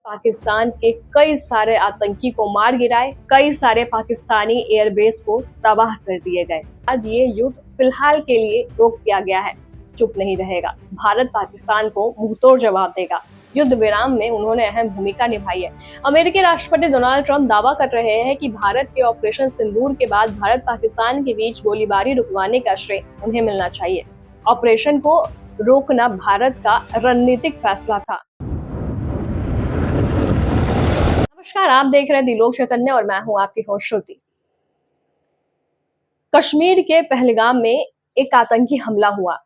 पाकिस्तान के कई सारे आतंकी को मार गिराए, कई सारे पाकिस्तानी एयरबेस को तबाह कर दिए गए। आज ये युद्ध फिलहाल के लिए रोक दिया गया है, चुप नहीं रहेगा। भारत पाकिस्तान को मुंहतोड़ जवाब देगा। युद्ध विराम में उन्होंने अहम भूमिका निभाई है। अमेरिकी राष्ट्रपति डोनाल्ड ट्रंप दावा कर रहे हैं कि भारत के ऑपरेशन सिंदूर के बाद भारत पाकिस्तान के बीच गोलीबारी रुकवाने का श्रेय उन्हें मिलना चाहिए। ऑपरेशन को रोकना भारत का रणनीतिक फैसला था। नमस्कार, आप देख रहे हैं दिलोक चैतन्य और मैं हूं आपकी होस्ट श्रुति। कश्मीर के पहलगाम में एक आतंकी हमला हुआ,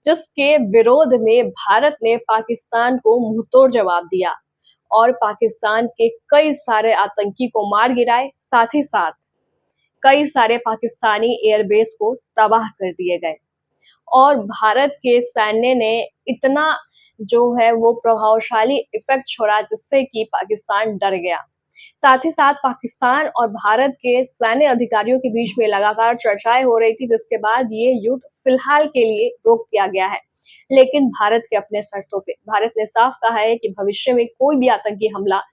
जिसके विरोध में भारत ने पाकिस्तान को मुंहतोड़ जवाब दिया और पाकिस्तान के कई सारे आतंकी को मार गिराए, साथ ही साथ कई सारे पाकिस्तानी एयरबेस को तबाह कर दिए गए। और भारत के सैन्य ने इतना जो है वो प्रभावशाली इफेक्ट छोड़ा जिससे कि पाकिस्तान डर गया। साथ ही साथ पाकिस्तान और भारत के सैन्य अधिकारियों के बीच में लगातार चर्चाएं हो रही थी, जिसके बाद ये युद्ध फिलहाल के लिए रोक दिया गया है। लेकिन भारत के अपने शर्तों पे भारत ने साफ कहा है कि भविष्य में कोई भी आतंकी हमला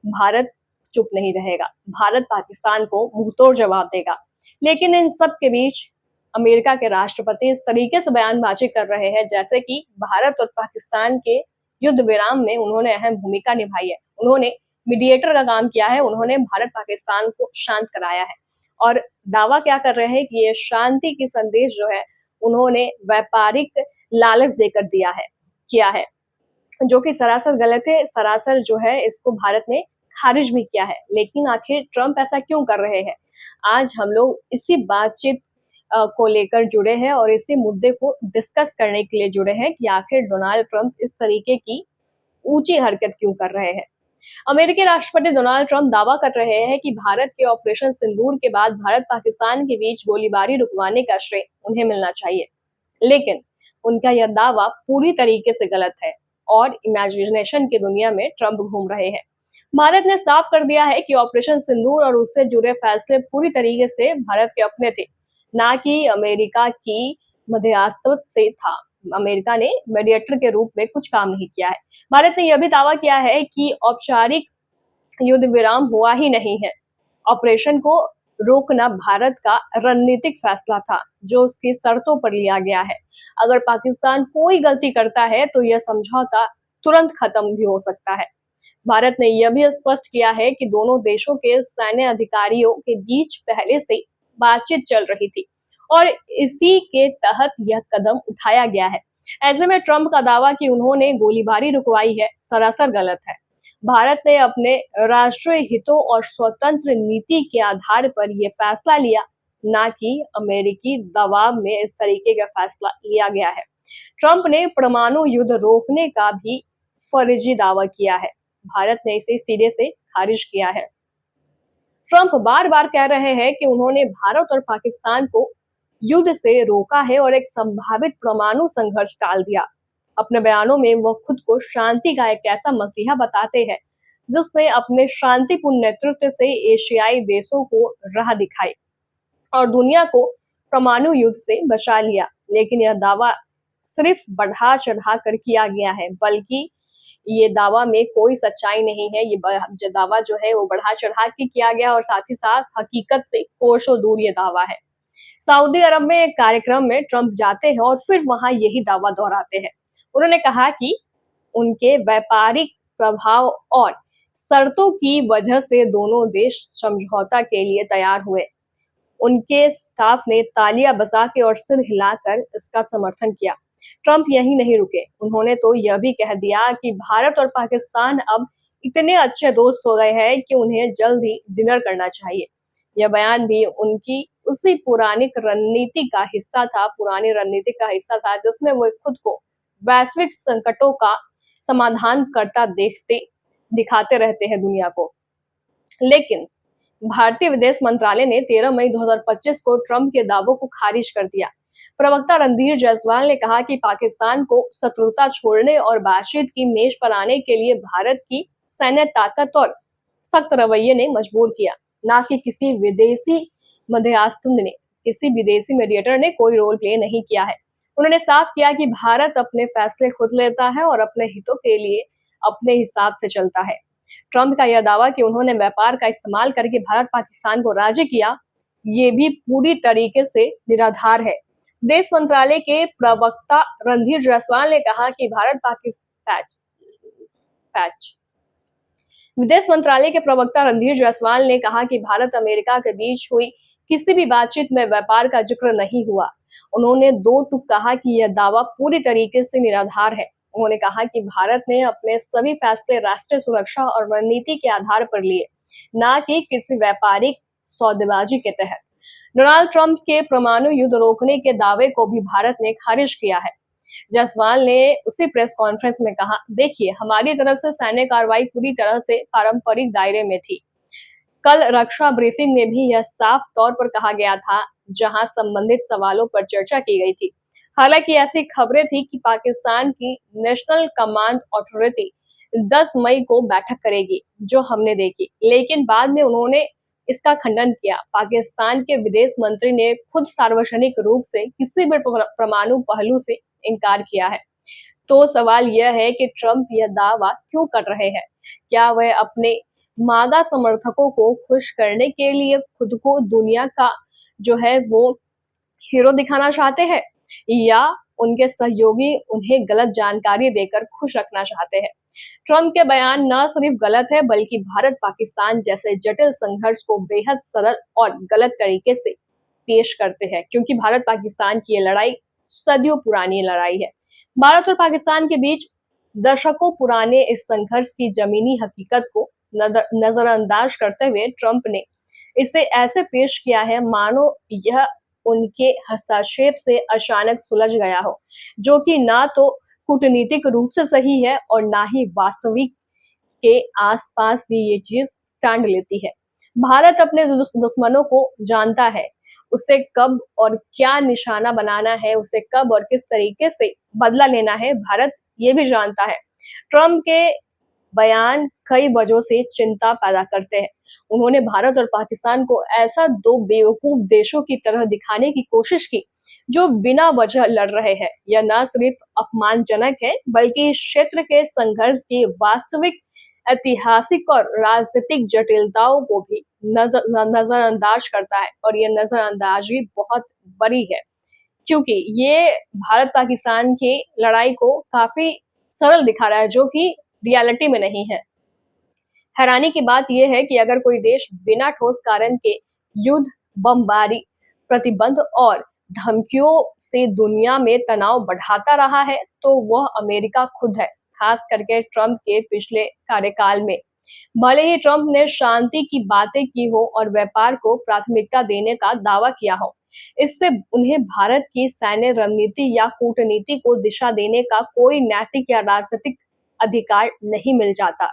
भारत चुप नहीं रहेगा। भारत पाकिस्तान को मुंहतोड़ जवाब देगा। लेकिन इन सब के बीच अमेरिका के राष्ट्रपति इस तरीके से बयानबाजी कर रहे हैं जैसे कि भारत और पाकिस्तान के युद्ध विराम में उन्होंने अहम भूमिका निभाई है। उन्होंने मीडिएटर का काम किया है, उन्होंने भारत पाकिस्तान को शांत कराया है। और दावा क्या कर रहे हैं कि ये शांति की संदेश जो है उन्होंने व्यापारिक लालच देकर किया है, जो कि सरासर गलत है। सरासर जो है इसको भारत ने खारिज भी किया है। लेकिन आखिर ट्रंप ऐसा क्यों कर रहे हैं? आज हम लोग इसी बातचीत को लेकर जुड़े हैं और इसी मुद्दे को डिस्कस करने के लिए जुड़े हैं कि आखिर डोनाल्ड ट्रंप इस तरीके की ऊंची हरकत क्यों कर रहे हैं। अमेरिकी राष्ट्रपति डोनाल्ड ट्रंप दावा कर रहे हैं कि भारत के ऑपरेशन सिंदूर के बाद भारत पाकिस्तान के बीच गोलीबारी रुकवाने का श्रेय उन्हें मिलना चाहिए। लेकिन उनका यह दावा पूरी तरीके से गलत है और इमेजिनेशन की दुनिया में ट्रंप घूम रहे हैं। भारत ने साफ कर दिया है कि ऑपरेशन सिंदूर और उससे जुड़े फैसले पूरी तरीके से भारत के अपने थे, ना कि अमेरिका की मध्यस्थता से था। अमेरिका ने मीडिएटर के रूप में कुछ काम नहीं किया है। भारत ने यह भी दावा किया है कि औपचारिक युद्ध विराम हुआ ही नहीं है। ऑपरेशन को रोकना भारत का रणनीतिक फैसला था, जो उसकी शर्तों पर लिया गया है। अगर पाकिस्तान कोई गलती करता है तो यह समझौता तुरंत खत्म भी हो सकता है। भारत ने यह भी स्पष्ट किया है कि दोनों देशों के सैन्य अधिकारियों के बीच पहले से बातचीत चल रही थी और इसी के तहत यह कदम उठाया गया है। ऐसे में ट्रंप का दावा कि उन्होंने गोलीबारी रुकवाई है सरासर गलत है। भारत ने अपने राष्ट्रीय हितों और स्वतंत्र नीति के आधार पर यह फैसला लिया, ना कि अमेरिकी दबाव में इस तरीके का फैसला लिया गया है। ट्रंप ने परमाणु युद्ध रोकने का भी फर्जी दावा किया है। भारत ने इसे सिरे से खारिज किया है। ट्रंप बार बार कह रहे हैं कि उन्होंने भारत और पाकिस्तान को युद्ध से रोका है और एक संभावित परमाणु संघर्ष टाल दिया। अपने बयानों में वो खुद को शांति का एक ऐसा मसीहा बताते हैं जिसने अपने शांतिपूर्ण नेतृत्व से एशियाई देशों को राह दिखाई और दुनिया को परमाणु युद्ध से बचा लिया। लेकिन यह दावा सिर्फ बढ़ा चढ़ा कर किया गया है, बल्कि ये दावा में कोई सच्चाई नहीं है। ये दावा जो है वो बढ़ा चढ़ा के किया गया और साथ ही साथ हकीकत से कोसों दूर ये दावा है। सऊदी अरब में एक कार्यक्रम में ट्रंप जाते हैं और फिर वहां यही दावा दोहराते हैं। उन्होंने कहा कि उनके व्यापारिक प्रभाव और शर्तों की वजह से दोनों देश समझौता के लिए तैयार हुए। उनके स्टाफ ने तालियां बजा के और सिर हिलाकर इसका समर्थन किया। ट्रंप यही नहीं रुके, उन्होंने तो यह भी कह दिया कि भारत और पाकिस्तान अब इतने अच्छे दोस्त हो गए हैं कि उन्हें जल्द ही डिनर करना चाहिए। यह बयान भी उनकी उसी पुरानी रणनीति का हिस्सा था जिसमें वो खुद को वैश्विक संकटों का समाधान करता दिखाते रहते हैं दुनिया को। लेकिन भारतीय विदेश मंत्रालय ने 13 मई 2025 को ट्रंप के दावों को खारिज कर दिया। प्रवक्ता रणधीर जायसवाल ने कहा कि पाकिस्तान को शत्रुता छोड़ने और बातचीत की मेज पर आने के लिए भारत की सैन्य ताकत और सख्त रवैये ने मजबूर किया, ना कि किसी विदेशी मीडिएटर ने कोई रोल प्ले नहीं किया है। उन्होंने साफ किया कि भारत अपने फैसले खुद लेता है और अपने हितों के लिए अपने हिसाब से चलता है। ट्रंप का यह दावा कि उन्होंने व्यापार का इस्तेमाल करके भारत पाकिस्तान को राजी किया, ये भी पूरी तरीके से निराधार है। विदेश मंत्रालय के प्रवक्ता रणधीर जायसवाल ने कहा कि भारत पाकिस्तान पैच विदेश मंत्रालय के प्रवक्ता रणधीर जायसवाल ने कहा कि भारत अमेरिका के बीच हुई किसी भी बातचीत में व्यापार का जिक्र नहीं हुआ। उन्होंने दो टूक कहा कि यह दावा पूरी तरीके से निराधार है। उन्होंने कहा कि भारत ने अपने सभी फैसले राष्ट्रीय सुरक्षा और रणनीति के आधार पर लिए, न कि किसी व्यापारिक सौदेबाजी के तहत। डोनाल्ड ट्रंप के परमाणु युद्ध रोकने के दावे को भी भारत ने खारिज किया है। जायसवाल ने उसी प्रेस कॉन्फ्रेंस में कहा, देखिए, हमारी तरफ से सैन्य कार्रवाई पूरी तरह से पारंपरिक दायरे में थी। कल रक्षा ब्रीफिंग में भी यह साफ तौर पर कहा गया था, जहां संबंधित सवालों पर चर्चा की गई थी। हालांकि ऐसी खबरें थी कि पाकिस्तान की नेशनल कमांड अथॉरिटी 10 मई को बैठक करेगी, जो हमने देखी, लेकिन बाद में उन्होंने इसका खंडन किया। पाकिस्तान के विदेश मंत्री ने खुद सार्वजनिक रूप से किसी भी परमाणु पहलू से इनकार किया है। तो सवाल यह है कि ट्रंप यह दावा क्यों कर रहे हैं? क्या वह अपने मागा समर्थकों को खुश करने के लिए खुद को दुनिया का जो है वो हीरो दिखाना चाहते हैं, या उनके सहयोगी उन्हें गलत जानकारी देकर खुश रखना चाहते हैं? ट्रंप के बयान न सिर्फ गलत है, बल्कि भारत पाकिस्तान जैसे जटिल संघर्ष को बेहद सरल और गलत तरीके से पेश करते हैं, क्योंकि भारत पाकिस्तान की ये लड़ाई सदियों पुरानी लड़ाई है। भारत और पाकिस्तान के बीच दशकों पुराने इस संघर्ष की जमीनी हकीकत को नजरअंदाज करते हुए ट्रंप ने इसे ऐसे पेश किया है मानो यह उनके हस्तक्षेप से अचानक सुलझ गया हो, जो कि ना तो कूटनीतिक रूप से सही है और ना ही वास्तविक के आसपास भी ये चीज स्टैंड लेती है। भारत अपने दुश्मनों को जानता है, उसे कब और क्या निशाना बनाना है, उसे कब और किस तरीके से बदला लेना है, भारत ये भी जानता है। ट्रंप के बयान कई वजहों से चिंता पैदा करते हैं। उन्होंने भारत और पाकिस्तान को ऐसा दो बेवकूफ देशों की तरह दिखाने की कोशिश की, जो बिना वजह लड़ रहे हैं। यह न सिर्फ अपमानजनक है, बल्कि इस क्षेत्र के संघर्ष की वास्तविक ऐतिहासिक और राजनीतिक जटिलताओं को भी नजरअंदाज करता है, और यह नजरअंदाजी बहुत बड़ी है, क्योंकि ये भारत पाकिस्तान की लड़ाई को काफी सरल दिखा रहा है, जो कि रियलिटी में नहीं है। हैरानी की बात यह है कि अगर कोई देश बिना ठोस कारण के युद्ध, बमबारी, प्रतिबंध और धमकियों से दुनिया में तनाव बढ़ाता रहा है, तो वह अमेरिका खुद है, खास करके ट्रंप के पिछले कार्यकाल में। भले ही ट्रंप ने शांति की बातें की हो और व्यापार को प्राथमिकता देने का दावा किया हो, इससे उन्हें भारत की सैन्य रणनीति या कूटनीति को दिशा देने का कोई नैतिक या राजनीतिक अधिकार नहीं मिल जाता।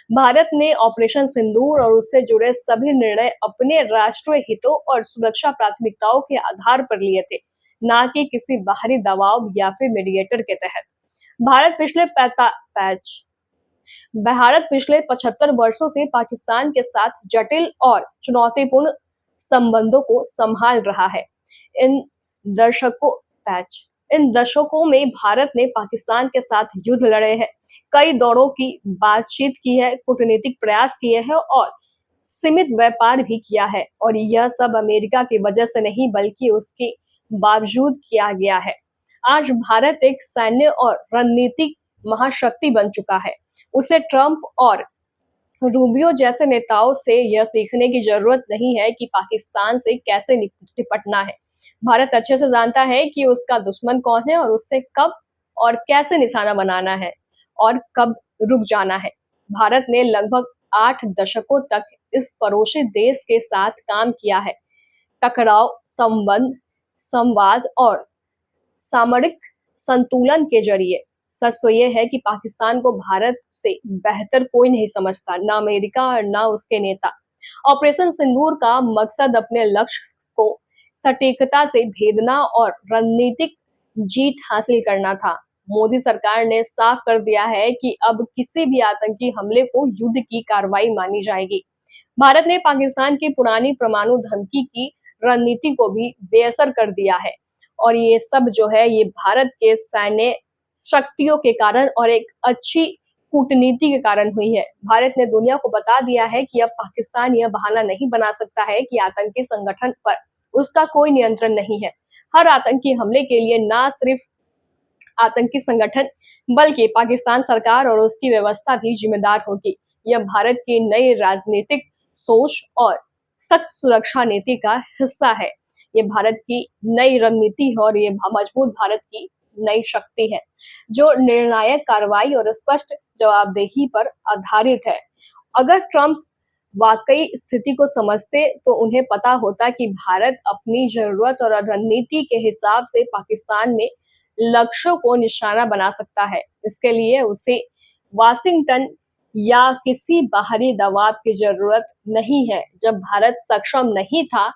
भारत ने ऑपरेशन सिंदूर और उससे जुड़े सभी निर्णय अपने राष्ट्रीय हितों और सुरक्षा प्राथमिकताओं के आधार पर लिए थे, ना कि किसी बाहरी दबाव या फिर मीडिएटर के तहत। भारत पिछले भारत पिछले 75 वर्षों से पाकिस्तान के साथ जटिल और चुनौतीपूर्ण संबंधों को संभाल रहा है। इन दशकों इन दशकों में भारत ने पाकिस्तान के साथ युद्ध लड़े हैं, कई दौरों की बातचीत की है, कूटनीतिक प्रयास किए हैं और सीमित व्यापार भी किया है, और यह सब अमेरिका की वजह से नहीं, बल्कि उसके बावजूद किया गया है। आज भारत एक सैन्य और रणनीतिक महाशक्ति बन चुका है। उसे ट्रंप और रूबियो जैसे नेताओं से यह सीखने की जरूरत नहीं है कि पाकिस्तान से कैसे निपटना है। भारत अच्छे से जानता है कि उसका दुश्मन कौन है और उससे कब और कैसे निशाना बनाना है और कब रुक जाना है। भारत ने लगभग 8 दशकों तक इस पड़ोसी देश के साथ काम किया है। टकराव, संवाद और सामरिक संतुलन के जरिए। सच तो यह है कि पाकिस्तान को भारत से बेहतर कोई नहीं समझता, ना अमेरिका और ना उसके नेता। ऑपरेशन सिंदूर का मकसद अपने लक्ष्य को सटीकता से भेदना और रणनीतिक जीत हासिल करना था। मोदी सरकार ने साफ कर दिया है कि अब किसी भी आतंकी हमले को युद्ध की कार्रवाई मानी जाएगी। भारत ने पाकिस्तान की पुरानी परमाणु धमकी की रणनीति को भी बेअसर कर दिया है, और ये सब जो है ये भारत के सैन्य शक्तियों के कारण और एक अच्छी कूटनीति के कारण हुई है। भारत ने दुनिया को बता दिया है कि अब पाकिस्तान यह बहाना नहीं बना सकता है कि आतंकी संगठन पर उसका कोई नियंत्रण नहीं है। हर आतंकी हमले के लिए ना सिर्फ आतंकी संगठन बल्कि पाकिस्तान सरकार और उसकी व्यवस्था भी जिम्मेदार होगी। यह भारत की नई राजनीतिक सोच और सख्त सुरक्षा नीति का हिस्सा है। ये भारत की नई रणनीति है और ये मजबूत भारत की नई शक्ति है, जो निर्णायक कार्रवाई और स्पष्ट जवाबदेही पर आधारित है। अगर ट्रंप वाकई स्थिति को समझते तो उन्हें पता होता कि भारत अपनी जरूरत और रणनीति के हिसाब से पाकिस्तान में लक्ष्यों को निशाना बना सकता है। इसके लिए उसे वाशिंगटन या किसी बाहरी दबाव की जरूरत नहीं है। जब भारत सक्षम नहीं था,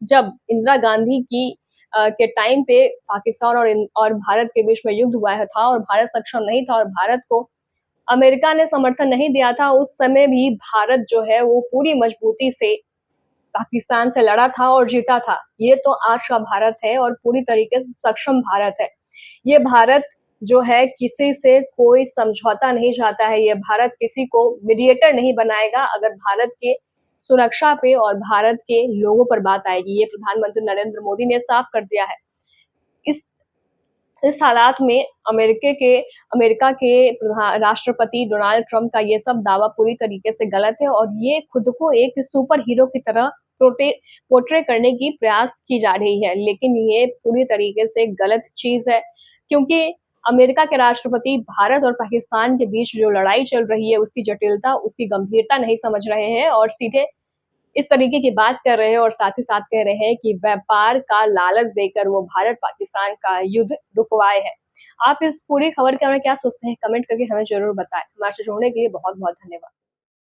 जब इंदिरा गांधी की के टाइम पे पाकिस्तान और भारत के बीच में युद्ध हुआ था और भारत सक्षम नहीं था और भारत को अमेरिका ने समर्थन नहीं दिया था, उस समय भी भारत जो है वो पूरी मजबूती से पाकिस्तान से लड़ा था और जीता था। ये तो आज का भारत है और पूरी तरीके से सक्षम भारत है। ये भारत जो है किसी से कोई समझौता नहीं चाहता है। ये भारत किसी को मीडिएटर नहीं बनाएगा अगर भारत के सुरक्षा पे और भारत के लोगों पर बात आएगी। ये प्रधानमंत्री नरेंद्र मोदी ने साफ कर दिया है। इस इस हालात में अमेरिका के राष्ट्रपति डोनाल्ड ट्रंप का ये सब दावा पूरी तरीके से गलत है और ये खुद को एक सुपर हीरो की तरह पोर्ट्रे करने की प्रयास की जा रही है, लेकिन ये पूरी तरीके से गलत चीज है, क्योंकि अमेरिका के राष्ट्रपति भारत और पाकिस्तान के बीच जो लड़ाई चल रही है उसकी जटिलता, उसकी गंभीरता नहीं समझ रहे हैं और सीधे इस तरीके की बात कर रहे हैं और साथ ही साथ कह रहे हैं कि व्यापार का लालच देकर वो भारत पाकिस्तान का युद्ध रुकवाए हैं। आप इस पूरी खबर के बारे में क्या सोचते हैं? कमेंट करके हमें जरूर बताएं। हमारे से जुड़ने के लिए बहुत बहुत धन्यवाद।